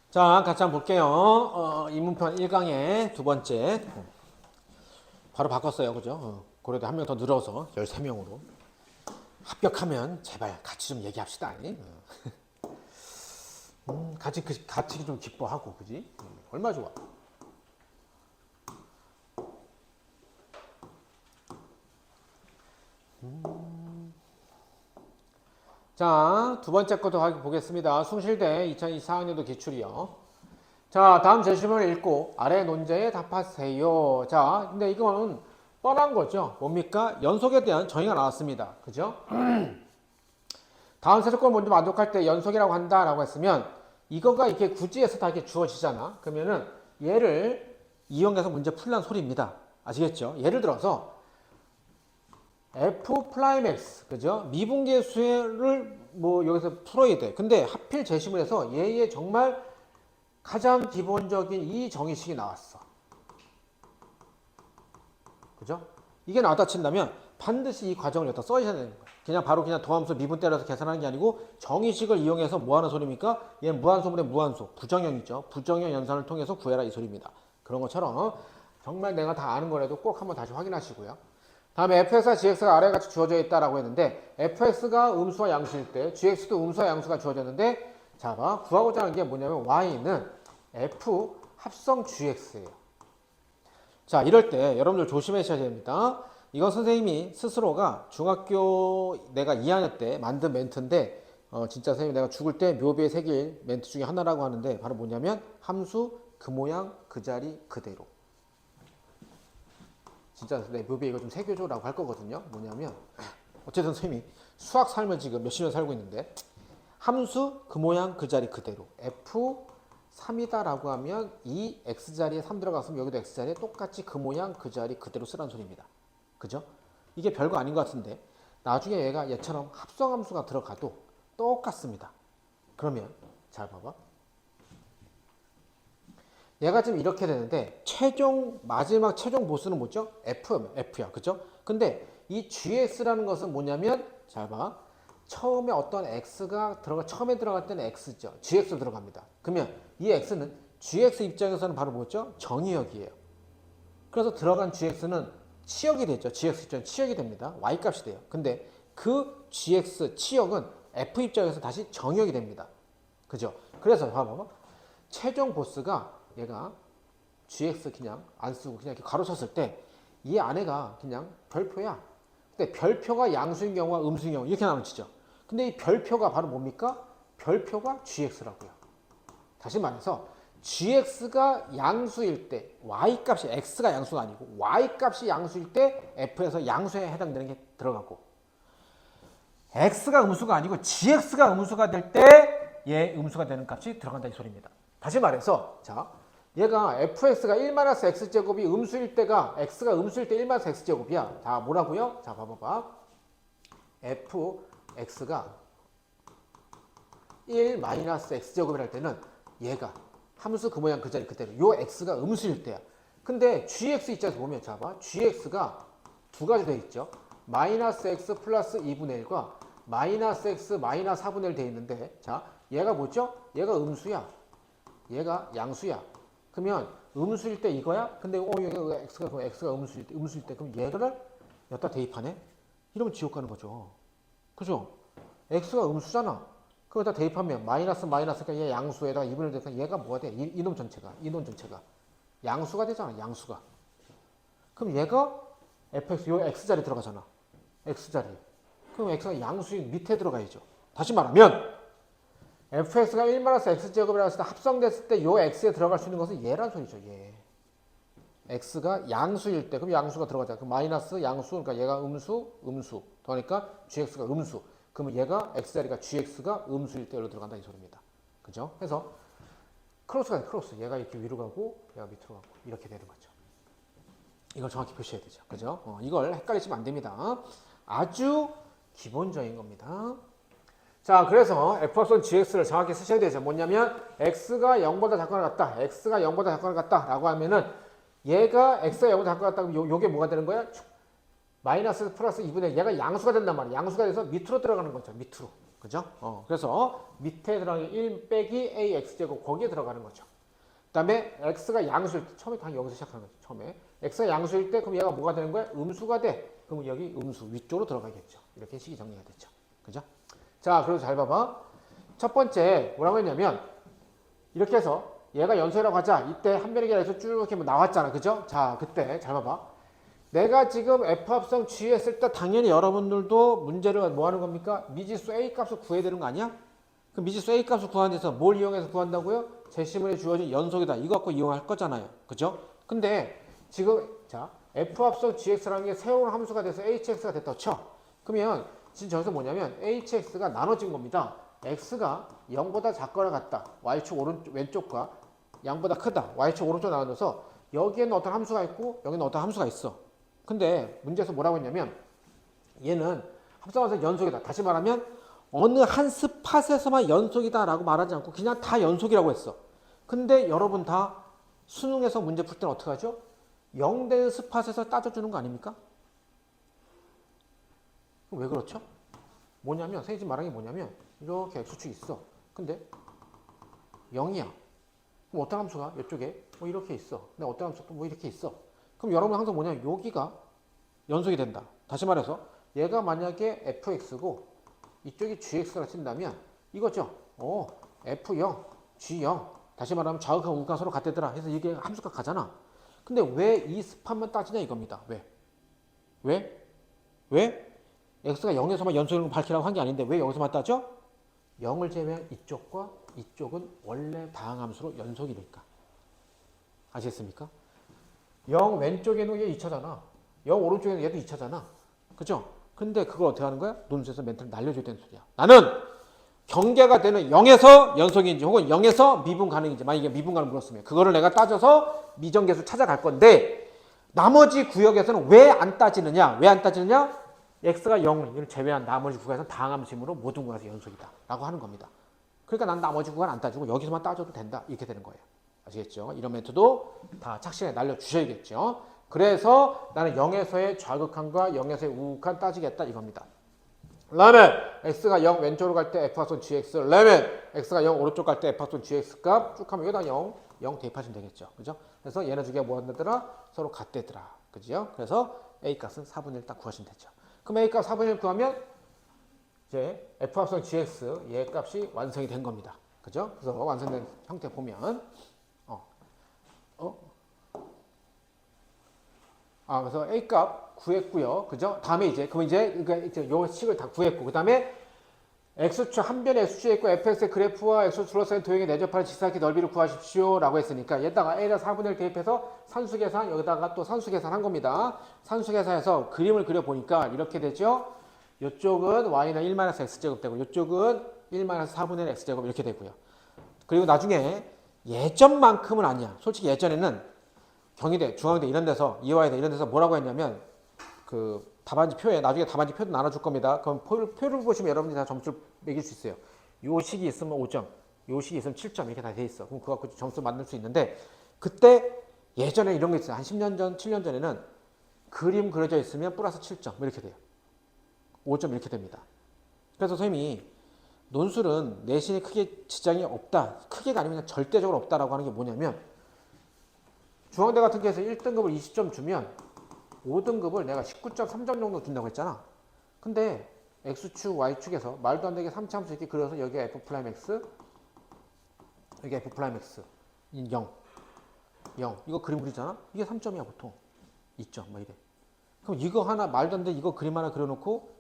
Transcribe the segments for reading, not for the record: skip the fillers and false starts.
자, 같이 한번 볼게요. 입문편 1강의 두 번째. 바로 바꿨어요. 그죠? 그래도 한 명 더 늘어서 13명으로. 합격하면 제발 같이 좀 얘기합시다. 같이 좀 기뻐하고, 그지? 얼마 좋아. 자, 두 번째 것도 보겠습니다. 숭실대 2024학년도 기출이요. 자, 다음 제시문을 읽고 아래 논제에 답하세요. 자, 근데 이거는 뻔한 거죠. 뭡니까? 연속에 대한 정의가 나왔습니다. 그죠? 다음 세조건 먼저 만족할 때 연속이라고 한다라고 했으면 이거가 이렇게 굳이해서 다 이렇게 주어지잖아. 그러면은 얘를 이용해서 문제 풀란 소리입니다. 아시겠죠? 예를 들어서 f 프라임 x, 그죠? 미분계 수를 뭐 여기서 풀어야 돼. 근데 하필 제시문에서 얘의 정말 가장 기본적인 이 정의식이 나왔어. 그죠? 이게 나왔다 친다면 반드시 이 과정을 여기다 써야 되는 거야. 그냥 바로 그냥 도함수 미분 때려서 계산하는 게 아니고 정의식을 이용해서 뭐 하는 소리입니까? 얘는 무한소분의 무한소, 부정형이죠. 부정형 연산을 통해서 구해라 이 소리입니다. 그런 것처럼 정말 내가 다 아는 거라도 꼭 한번 다시 확인하시고요. 다음에 fx와 gx가 아래와 같이 주어져 있다라고 했는데 fx가 음수와 양수일 때 gx도 음수와 양수가 주어졌는데 자, 봐. 구하고자 하는 게 뭐냐면 y는 f 합성 gx예요. 자, 이럴 때 여러분들 조심하셔야 됩니다. 이건 선생님이 스스로가 중학교 내가 2학년 때 만든 멘트인데 진짜 선생님 내가 죽을 때 묘비에 새길 멘트 중에 하나라고 하는데 바로 뭐냐면 함수 그 모양 그 자리 그대로. 진짜 내 묘비에 이거 좀 새겨줘라고 할 거거든요. 뭐냐면 어쨌든 선생님이 수학 삶을 지금 몇십 년 살고 있는데 함수 그 모양 그 자리 그대로 f3이다 라고 하면 이 x자리에 3 들어갔으면 여기도 x자리에 똑같이 그 모양 그 자리 그대로 쓰라는 소리입니다. 그죠? 이게 별거 아닌 것 같은데 나중에 얘가 얘처럼 합성함수가 들어가도 똑같습니다. 그러면 잘 봐봐. 얘가 지금 이렇게 되는데 마지막 최종 보스는 뭐죠? F야. 그죠? 근데 이 GX라는 것은 뭐냐면 잘 봐. 처음에 어떤 X가 처음에 들어갈 때는 X죠. GX 들어갑니다. 그러면 이 X는 GX 입장에서는 바로 뭐죠? 정의역이에요. 그래서 들어간 GX는 치역이 되죠. GX 입장에 치역이 됩니다. Y값이 돼요. 근데 그 GX 치역은 F 입장에서 다시 정의역이 됩니다. 그죠? 그래서 봐봐. 최종 보스가 얘가 GX 그냥 안 쓰고 그냥 이렇게 가로 쳤을 때 이 안에가 그냥 별표야. 근데 별표가 양수인 경우와 음수인 경우 이렇게 나눠 지죠. 근데 이 별표가 바로 뭡니까? 별표가 GX라고요. 다시 말해서 GX가 양수일 때 Y값이 X가 양수가 아니고 Y값이 양수일 때 F에서 양수에 해당되는 게 들어가고 X가 음수가 아니고 GX가 음수가 될 때 얘 음수가 되는 값이 들어간다 이 소리입니다. 다시 말해서 자 얘가 fx가 1-x제곱이 음수일 때가 x가 음수일 때 1-x제곱이야. 자 뭐라고요? 자 봐봐봐. fx가 1-x제곱이랄 때는 얘가 함수 그 모양 그 자리 그대로 요 x가 음수일 때야. 근데 gx 입장에서 보면 자 봐. gx가 두 가지 돼 있죠. -x 플러스 2분의 1과 -x 마이너스 4분의 1 돼 있는데 자 얘가 뭐죠? 얘가 음수야. 얘가 양수야. 그러면 음수일 때 이거야? 근데 여기가 x가 음수일 때 그럼 얘를 여기다 대입하네? 이러면 지옥 가는 거죠. 그죠? x가 음수잖아. 그거다 대입하면 마이너스니까 얘 양수에다가 2분의 1 되니까 얘가 뭐가 돼? 이놈 전체가 양수가 되잖아. 양수가. 그럼 얘가 fx 요 x자리 들어가잖아. x자리. 그럼 x가 양수인 밑에 들어가야죠. 다시 말하면 fx가 1-x제곱이라고 했을 때 합성됐을 때 요 x에 들어갈 수 있는 것은 얘란 소리죠. 얘. x가 양수일 때 그럼 양수가 들어가자. 그럼 마이너스 양수 그러니까 얘가 음수 그러니까 gx가 음수. 그러면 얘가 x자리가 gx가 음수일 때로 들어간다 이 소리입니다. 그죠? 그래서 크로스가 돼. 크로스. 얘가 이렇게 위로 가고 얘가 밑으로 가고 이렇게 되는 거죠. 이걸 정확히 표시해야 되죠. 그죠? 이걸 헷갈리시면 안 됩니다. 아주 기본적인 겁니다. 자, 그래서 f합선 gx를 정확히 쓰셔야 되죠. 뭐냐면 x가 0보다 작거나 같다. x가 0보다 작거나 같다. 라고 하면은 얘가 x가 0보다 작거나 같다. 그럼 요게 뭐가 되는 거야? 마이너스 플러스 2분의 얘가 양수가 된단 말이야. 양수가 돼서 밑으로 들어가는 거죠. 밑으로. 그죠? 그래서 밑에 들어가는 게 1 빼기 AX제곱 거기에 들어가는 거죠. 그 다음에 X가 양수일 때, 처음에 당연히 여기서 시작하는 거죠. 처음에. X가 양수일 때, 그럼 얘가 뭐가 되는 거야? 음수가 돼. 그럼 여기 음수 위쪽으로 들어가겠죠. 이렇게 식이 정리가 됐죠. 그죠? 자, 그리고 잘 봐봐. 첫 번째, 뭐라고 했냐면, 이렇게 해서 얘가 연소라고 하자. 이때 한 변의 계량에서 쭉 이렇게 나왔잖아. 그죠? 자, 그때 잘 봐봐. 내가 지금 F합성 G 했을 때 당연히 여러분들도 문제를 뭐 하는 겁니까? 미지수 A 값을 구해야 되는 거 아니야? 그 미지수 A 값을 구하는 데서 뭘 이용해서 구한다고요? 제시문에 주어진 연속이다. 이거 갖고 이용할 거잖아요. 그죠? 근데 지금 자 F합성 GX라는 게 새로운 함수가 돼서 HX가 됐다 쳐. 그러면 지금 저기서 뭐냐면 HX가 나눠진 겁니다. X가 0보다 작거나 같다. Y축 오른쪽 왼쪽과 양보다 크다. Y축 오른쪽 나눠서 여기에는 어떤 함수가 있고 여기는 어떤 함수가 있어. 근데 문제에서 뭐라고 했냐면 얘는 합성함수 연속이다. 다시 말하면 어느 한 스팟에서만 연속이다 라고 말하지 않고 그냥 다 연속이라고 했어. 근데 여러분 다 수능에서 문제 풀 때는 어떻게 하죠? 0 되는 스팟에서 따져주는 거 아닙니까? 왜 그렇죠? 뭐냐면 선생님 말한 게 뭐냐면 이렇게 X축이 있어. 근데 0이야. 그럼 어떤 함수가 이쪽에 뭐 이렇게 있어. 근데 어떤 함수가 또 뭐 이렇게 있어. 그럼 여러분 항상 뭐냐면 여기가 연속이 된다. 다시 말해서 얘가 만약에 fx고 이쪽이 gx라 친다면 이거죠. f0, g0. 다시 말하면 좌극하고 우극하고 서로 같대더라. 해서 이게 함수가 가잖아. 근데 왜 이 스팟만 따지냐 이겁니다. 왜? 왜? 왜? x가 0에서만 연속인 걸 밝히라고 한 게 아닌데 왜 여기서만 따져? 0을 제외한 이쪽과 이쪽은 원래 다항함수로 연속이니까. 아시겠습니까? 0 왼쪽에는 얘 2차잖아. 0 오른쪽에는 얘도 2차잖아. 그죠? 근데 그걸 어떻게 하는 거야? 논술에서 멘트를 날려줘야 되는 소리야. 나는 경계가 되는 0에서 연속인지 혹은 0에서 미분 가능인지 만약에 미분 가능 물었으면 그거를 내가 따져서 미정계수 찾아갈 건데 나머지 구역에서는 왜 안 따지느냐? 왜 안 따지느냐? x가 0을 제외한 나머지 구간에서는 다항함수이므로 모든 구간에서 연속이다 라고 하는 겁니다. 그러니까 난 나머지 구간 안 따지고 여기서만 따져도 된다 이렇게 되는 거예요. 아시겠죠? 이런 멘트도 다 착실하게 날려주셔야겠죠. 그래서 나는 0에서의 좌극한과 0에서의 우극한 따지겠다 이겁니다. 라면 x가 0 왼쪽으로 갈 때 f합선 gx 라면 x가 0 오른쪽 갈 때 f합선 gx 값 쭉 하면 여기다 0 대입하시면 되겠죠. 그죠? 그래서 얘네 두 개가 뭐 한다더라? 서로 같대더라. 그죠? 그래서 a 값은 4분의 1 딱 구하시면 되죠. 그럼 a 값 4분의 1 구하면 이제 f합선 gx 얘 값이 완성이 된 겁니다. 그죠? 그래서 완성된 형태 보면 그래서 A 값 구했고요. 그죠? 다음에 이제, 그럼 이제, 요 식을 다 구했고, 그 다음에 X축, 한 변의 X축에 있고 fx의 그래프와 X축 둘러싸인 도형의 내접하는 직사각의 넓이를 구하십시오. 라고 했으니까, 얘다가 A에다 4분의 1 대입해서 산수계산, 여기다가 또 산수계산 한 겁니다. 산수계산해서 그림을 그려보니까 이렇게 되죠? 요쪽은 Y는 1-X제곱 되고, 요쪽은 1-4분의 1 X제곱 이렇게 되고요. 그리고 나중에 예전만큼은 아니야. 솔직히 예전에는 경희대, 중앙대 이런 데서 이화여대 이런 데서 뭐라고 했냐면 그 답안지 표에 나중에 답안지 표도 나눠줄 겁니다. 그럼 표를 보시면 여러분들이 다 점수를 매길 수 있어요. 요 식이 있으면 5점, 요 식이 있으면 7점 이렇게 다 돼 있어. 그럼 그거 갖고 점수 만들 수 있는데 그때 예전에 이런 게 있어요. 한 10년 전, 7년 전에는 그림 그려져 있으면 플러스 7점 이렇게 돼요. 5점 이렇게 됩니다. 그래서 선생님이 논술은 내신이 크게 지장이 없다. 크게가 아니면 절대적으로 없다라고 하는 게 뭐냐면 중앙대 같은 경우에서 1등급을 20점 주면 5등급을 내가 19.3점 정도 준다고 했잖아. 근데 X축, Y축에서 말도 안 되게 3차함수 이렇게 그려서 여기가 F'X, 여기 F'X, 0, 0. 이거 그림 그리잖아? 이게 3점이야, 보통. 2점, 뭐 이래. 그럼 이거 하나, 말도 안 돼, 이거 그림 하나 그려놓고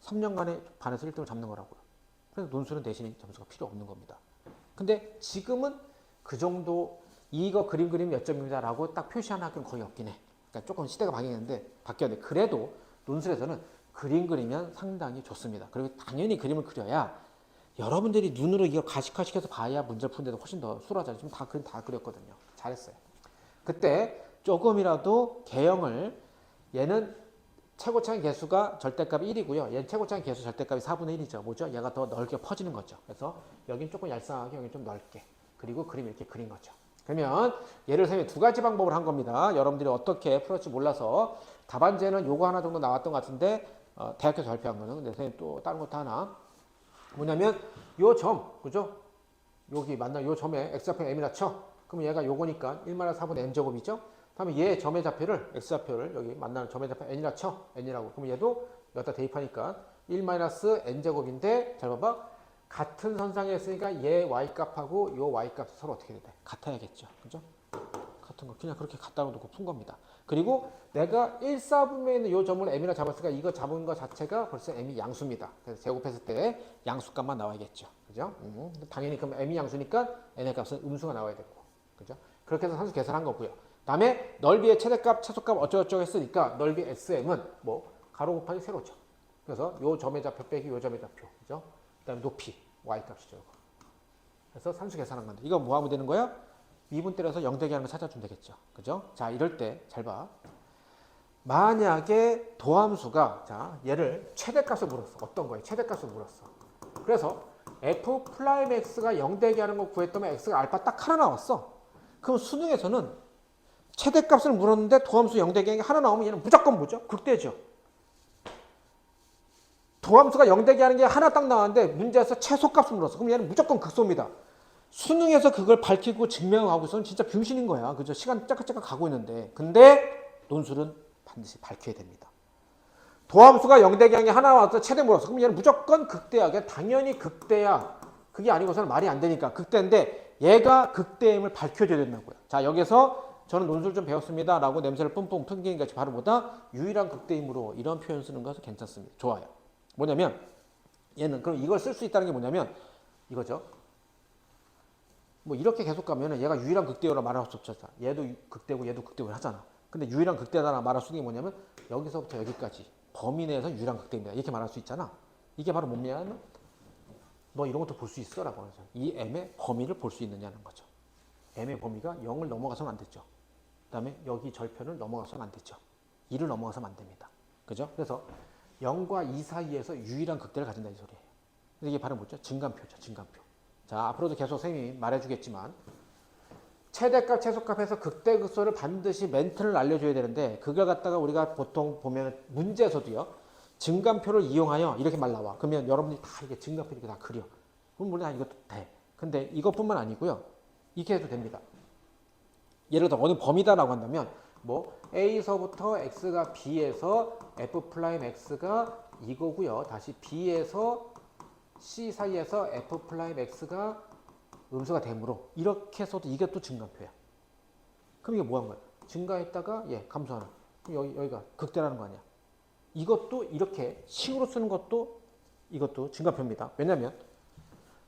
3년간에 반에서 1등을 잡는 거라고요. 그래서 논술은 대신 점수가 필요 없는 겁니다. 근데 지금은 그 정도 이거 그림 몇 점입니다 라고 딱 표시하는 학교는 거의 없긴 해. 그러니까 조금 시대가 바뀌었는데 그래도 논술에서는 그림 그리면 상당히 좋습니다. 그리고 당연히 그림을 그려야 여러분들이 눈으로 이거 가식화시켜서 봐야 문제를 푸는 데도 훨씬 더 수월하잖아요. 지금 다 그림 다 그렸거든요. 잘했어요. 그때 조금이라도 개형을 얘는 최고차의 개수가 절대값이 1이고요. 얘는 최고차의 개수 절대값이 4분의 1이죠. 뭐죠? 얘가 더 넓게 퍼지는 거죠. 그래서 여긴 조금 얄쌍하게 여긴 좀 넓게 그리고 그림 이렇게 그린 거죠. 그러면 얘를 선생님이 두 가지 방법을 한 겁니다. 여러분들이 어떻게 풀었지 몰라서 답안지에는 요거 하나 정도 나왔던 것 같은데 대학교에서 발표한 거는 근데 선생님 또 다른 것도 하나 뭐냐면 요 점, 그죠? 여기 만나 요 점에 x좌표 m이라 쳐. 그럼 얘가 요거니까 1-4분의 n제곱이죠? 다음에 얘 점의 좌표를 x좌표를 여기 만나는 점의 좌표 n이라 쳐. n이라고. 그럼 얘도 여기다 대입하니까 1-n제곱인데 잘 봐봐. 같은 선상에 있으니까 얘 y값하고 요 y값이 서로 어떻게 돼? 같아야겠죠. 그죠? 같은 거 그냥 그렇게 갖다 놓고 푼 겁니다. 그리고 내가 1,4분면에 있는 요 점을 m이라 잡았으니까 이거 잡은 거 자체가 벌써 m이 양수입니다. 그래서 제곱했을 때 양수값만 나와야겠죠. 그죠? 당연히 그럼 m이 양수니까 n의 값은 음수가 나와야 되고. 그죠? 그렇게 해서 산수 계산한 거고요. 다음에 넓이의 최대값, 최소값 어쩌고저쩌고 했으니까 넓이 SM은 뭐 가로 곱하기 세로죠. 그래서 요 점의 좌표 빼기 요 점의 좌표. 그죠? 그다음에 높이 y값이죠. 그래서 산수 계산한 건데 이거 뭐 하면 되는 거야? 미분 때려서 0 되게 하는 거 찾아주면 되겠죠. 그죠? 자, 이럴 때 잘 봐. 만약에 도함수가 자, 얘를 최대값을 물었어. 어떤 거예요? 최대값을 물었어. 그래서 f 프라임 x가 0 되게 하는 거 구했더니 x가 알파 딱 하나 나왔어. 그럼 수능에서는 최대값을 물었는데 도함수 0 되게 하나 나오면 얘는 무조건 뭐죠? 극대죠. 도함수가 0 되게 하는 게 하나 딱 나왔는데 문제에서 최소값을 물었어. 그럼 얘는 무조건 극소입니다. 수능에서 그걸 밝히고 증명하고서는 진짜 병신인 거야. 그죠? 시간 짝짝짝 가고 있는데. 근데 논술은 반드시 밝혀야 됩니다. 도함수가 0 되게 하는 게 하나 나와서 최대 물었어. 그럼 얘는 무조건 극대야. 당연히 극대야. 그게 아니고서는 말이 안 되니까 극대인데 얘가 극대임을 밝혀줘야 된다고요. 자, 여기서 저는 논술 좀 배웠습니다. 라고 냄새를 뿜뿜 풍기는 것이 바로 뭐다? 유일한 극대임으로 이런 표현 쓰는 것은 괜찮습니다. 좋아요. 뭐냐면 얘는 그럼 이걸 쓸 수 있다는 게 뭐냐면 이거죠. 뭐 이렇게 계속 가면은 얘가 유일한 극대어라 말할 수 없잖아. 얘도 극대고 얘도 극대고 하잖아. 근데 유일한 극대다라 말할 수 있는 게 뭐냐면 여기서부터 여기까지 범위 내에서 유일한 극대입니다. 이렇게 말할 수 있잖아. 이게 바로 뭐냐면 너 이런 것도 볼 수 있어? 라고 하죠. 이 m의 범위를 볼 수 있느냐는 거죠. m의 범위가 0을 넘어가서는 안 되죠. 그 다음에 여기 절편을 넘어가서는 안 되죠. 2를 넘어가서는 안 됩니다. 그죠? 그래서 0과 2 사이에서 유일한 극대를 가진다 이 소리예요. 이게 바로 뭐죠? 증간표죠. 증간표. 자, 앞으로도 계속 선생님이 말해주겠지만 최대값, 최소값에서 극대, 극소를 반드시 멘트를 알려줘야 되는데 그걸 갖다가 우리가 보통 보면 문제에서도요. 증간표를 이용하여 이렇게 말 나와. 그러면 여러분들이 다 이게 증간표 이렇게 다 그려. 그럼 물론 이것도 돼. 근데 이것뿐만 아니고요. 이렇게 해도 됩니다. 예를 들어 어느 범위다라고 한다면 뭐 A서부터 X가 B에서 F 프라임 X가 이거고요. 다시 B에서 C 사이에서 F 프라임 X가 음수가 되므로 이렇게 해서도 이게 또 증간표야. 그럼 이게 뭐 한 거야? 증가했다가 감소하는. 그럼 여기가 극대라는 거 아니야. 이것도 이렇게 식으로 쓰는 것도 이것도 증간표입니다. 왜냐면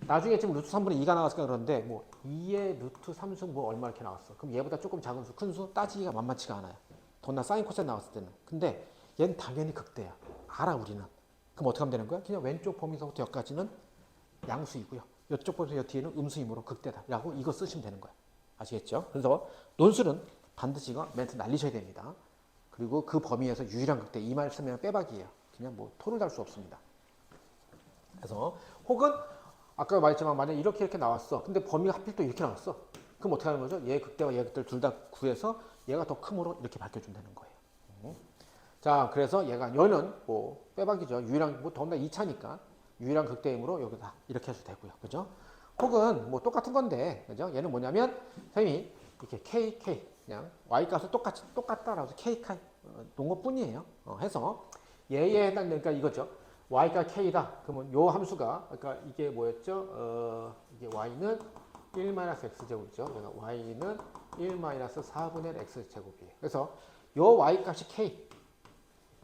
나중에 지금 루트 3분의 2가 나왔으니까 그런데 뭐 2의 루트 3승 뭐 얼마 이렇게 나왔어. 그럼 얘보다 조금 작은 수, 큰 수 따지기가 만만치가 않아요. 더나 사인 코사인 나왔을 때는. 근데 얘는 당연히 극대야. 알아 우리는. 그럼 어떻게 하면 되는 거야? 그냥 왼쪽 범위서부터 여기까지는 양수이고요. 이쪽 범위서 뒤에는 음수이므로 극대다. 라고 이거 쓰시면 되는 거야. 아시겠죠? 그래서 논술은 반드시 이거 멘트 날리셔야 됩니다. 그리고 그 범위에서 유일한 극대. 이 말 쓰면 빼박이에요. 그냥 뭐 토를 달 수 없습니다. 그래서 혹은 아까 말했지만 만약 이렇게 나왔어. 근데 범위가 하필 또 이렇게 나왔어. 그럼 어떻게 하는 거죠? 얘 극대와 얘 극대를 둘 다 구해서 얘가 더 크므로 이렇게 밝혀준다는 거예요. 자, 그래서 얘는 뭐 빼박이죠. 유일한 뭐 더군다나 2차니까 유일한 극대이므로 여기다 이렇게 해도 되고요. 그죠? 혹은 뭐 똑같은 건데, 그죠? 얘는 뭐냐면 선생님이 이렇게 k 그냥 y 값을 똑같다라고 해서 k 놓은 것뿐이에요. 해서 얘에 해당되니까 이거죠. y가 k다. 그러면 요 함수가 그러니까 이게 뭐였죠? 이게 y는 1-x제곱이죠. 그러니까 y는 1-4분의 x제곱이에요. 그래서 요 y값이 k,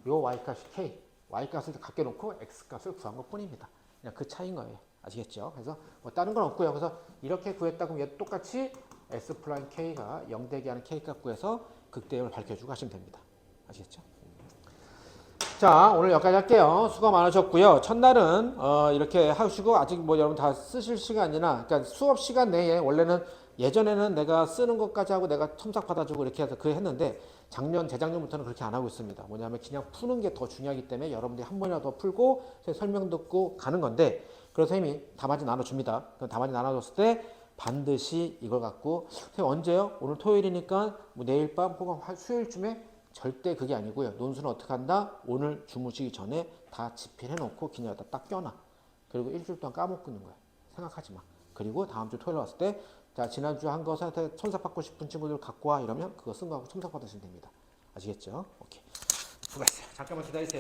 요 y값이 k, y값을 갖게 놓고 x값을 구한 것 뿐입니다. 그냥 그 차이인 거예요. 아시겠죠? 그래서 뭐 다른 건 없고요. 그래서 이렇게 구했다 그러면 얘도 똑같이 s 프라임 k가 0 되게 하는 k값 구해서 극대임을 밝혀주고 하시면 됩니다. 아시겠죠? 자, 오늘 여기까지 할게요. 수고 많으셨고요. 첫날은 이렇게 하시고 아직 뭐 여러분 다 쓰실 시간이나 그러니까 수업 시간 내에 원래는 예전에는 내가 쓰는 것까지 하고 내가 첨삭 받아주고 이렇게 해서 했는데 재작년부터는 그렇게 안 하고 있습니다. 뭐냐면 그냥 푸는 게 더 중요하기 때문에 여러분들이 한 번이라도 더 풀고 설명 듣고 가는 건데 그래서 선생님이 답안지 나눠줍니다. 그럼 답안지 나눠줬을 때 반드시 이걸 갖고 선생님 언제요? 오늘 토요일이니까 뭐 내일 밤 혹은 수요일쯤에 절대 그게 아니고요. 논술은 어떻게 한다? 오늘 주무시기 전에 다 집필해 놓고 그냥 여기다 딱 껴놔. 그리고 일주일 동안 까먹고 있는 거야. 생각하지 마. 그리고 다음 주 토요일 왔을 때, 자, 지난주 한 것한테 첨삭받고 싶은 친구들 갖고 와. 이러면 그거 쓴 거하고 첨삭받으시면 됩니다. 아시겠죠? 오케이. 수고했어요. 잠깐만 기다리세요.